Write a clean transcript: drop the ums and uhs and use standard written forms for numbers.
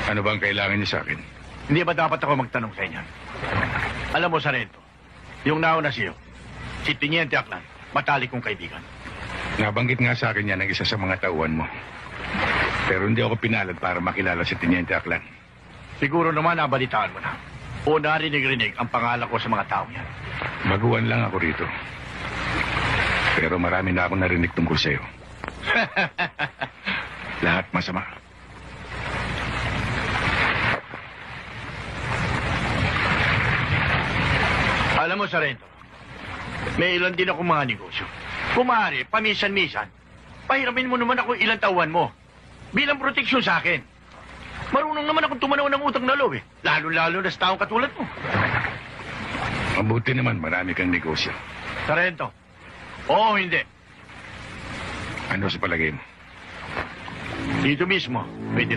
Ano bang kailangan niyo sa akin? Hindi ba dapat ako magtanong sa inyo? Alam mo, Sarento, yung nauna siyo, si Tiniente Aklan, matalik kong kaibigan. Nabanggit nga sa akin yan ng isa sa mga tauhan mo. Pero hindi ako pinalad para makilala si Tiniente Aklan. Siguro naman nabalitaan mo na. O narinig-rinig ang pangalan ko sa mga tao yan. Baguhan lang ako rito. Pero marami na akong narinig tungkol sa'yo. Lahat masama. Alam mo, Sarento, may ilan din akong mga negosyo. Kung maaari, paminsan-minsan, pahiramin mo naman ako ilang tauhan mo. Bilang proteksyon sa akin. Marunong naman akong tumanaw ng utang na loob eh. Lalo-lalo na sa taong katulad mo. Mabuti naman, marami kang negosyo. Sarento, oo hindi. Ano sa palagay mo? Dito mismo, pwede